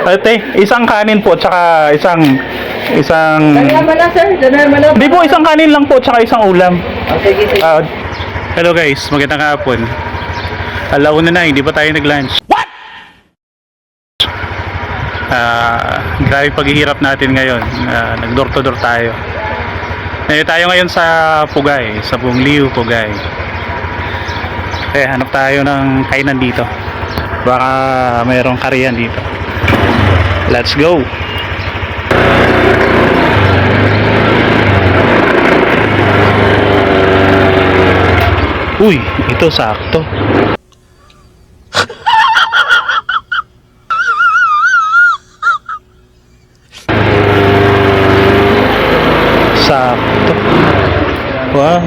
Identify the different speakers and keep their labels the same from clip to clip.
Speaker 1: Ate, isang kanin po, tsaka isang...
Speaker 2: Dalawa mo lang, sir. Dalawa mo lang.
Speaker 1: Di po, isang kanin lang po, tsaka isang ulam.
Speaker 2: Okay, sige.
Speaker 1: Hello guys, magandang hapon. Alauna na, hindi pa tayo nag-lunch. What? Grabe paghihirap natin ngayon. Nag-door to door tayo. Tayo ngayon sa Pugay, sa Bungliw, Pugay. Hanap tayo ng kainan dito. Baka mayroong kariyan dito. Let's go. Uy, ito sakto. Sakto. Wow.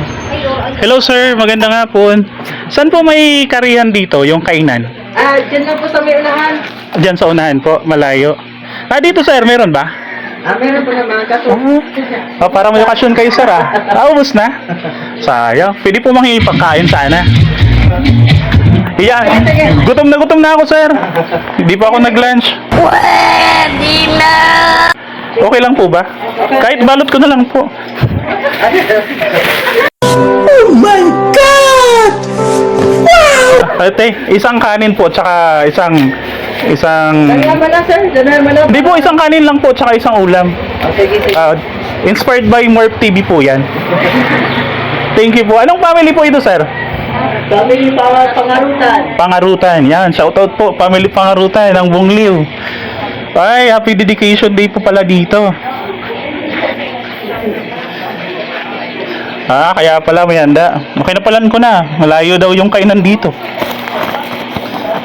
Speaker 1: Hello sir, magandang hapon. Saan po may karihan dito, yung kainan?
Speaker 2: Dyan lang po sa may unahan.
Speaker 1: Diyan sa unahan po, malayo. Dito sir, meron ba?
Speaker 2: Meron po naman. Kaso,
Speaker 1: Para may okasyon kayo sir ubos na? Sayang. Pwede po makipagkain sana. Gutom na ako sir. Hindi pa ako nag-lunch.
Speaker 3: Pwede na!
Speaker 1: Okay lang po ba? Kahit balot ko na lang po.
Speaker 3: Oh my God! Wow!
Speaker 1: Ate, isang kanin po, tsaka isang...
Speaker 2: dalawa mo lang, sir. Dalawa mo lang.
Speaker 1: Di po, isang kanin lang po, tsaka isang ulam.
Speaker 2: Okay, sige.
Speaker 1: Inspired by Morph TV po yan. Thank you po. Anong family po ito, sir?
Speaker 2: Family Pangarutan.
Speaker 1: Pangarutan. Yan, shoutout po. Family Pangarutan ng Bungliw. Ay, happy dedication day po pala dito. Kaya pala may handa. Nakinapalan ko na. Malayo daw yung kainan dito.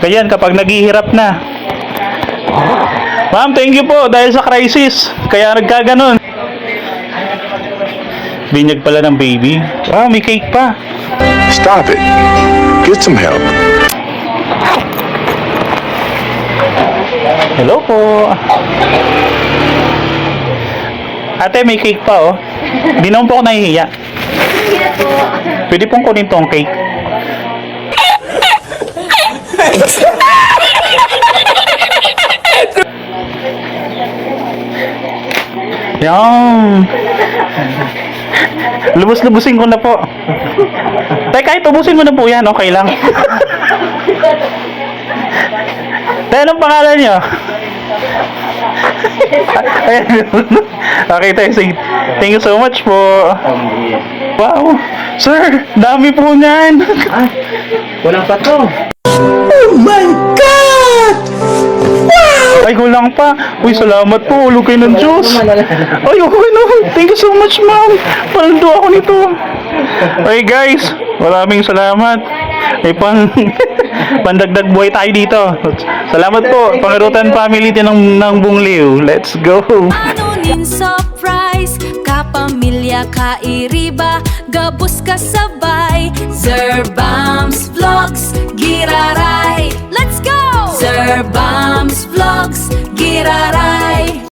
Speaker 1: Kaya kapag naghihirap na. Ma'am, thank you po dahil sa crisis. Kaya nagkaganon. Binyag pala ng baby. Wow, may cake pa.
Speaker 4: Stop it. Get some help.
Speaker 1: Hello po. Ate, may cake pa Di naman po ako nahihiya. Pwede pong kunin tong cake. Yan. Lubos-lubusin ko na po. Kahit ubusin mo na po yan, okay lang. Anong pangalan niyo? Okay, thank you so much po. Wow, sir, dami po niyan.
Speaker 2: Walang pa to.
Speaker 3: Oh my God! Wow!
Speaker 1: Ay, kulang pa. Uy, salamat po. Lugay ng Diyos. Ay, okay na. Thank you so much, ma'am. Paldo ako nito. Okay, guys. Maraming salamat. May pandagdag buhay tayo dito. Salamat po. Pangarutan family din ng Bungliw. Let's go.
Speaker 5: Anunin surprise, kapamilya kairiba, gabus kasabay, Zerbams Vlogs, giraray, let's go! Zerbams Vlogs, giraray.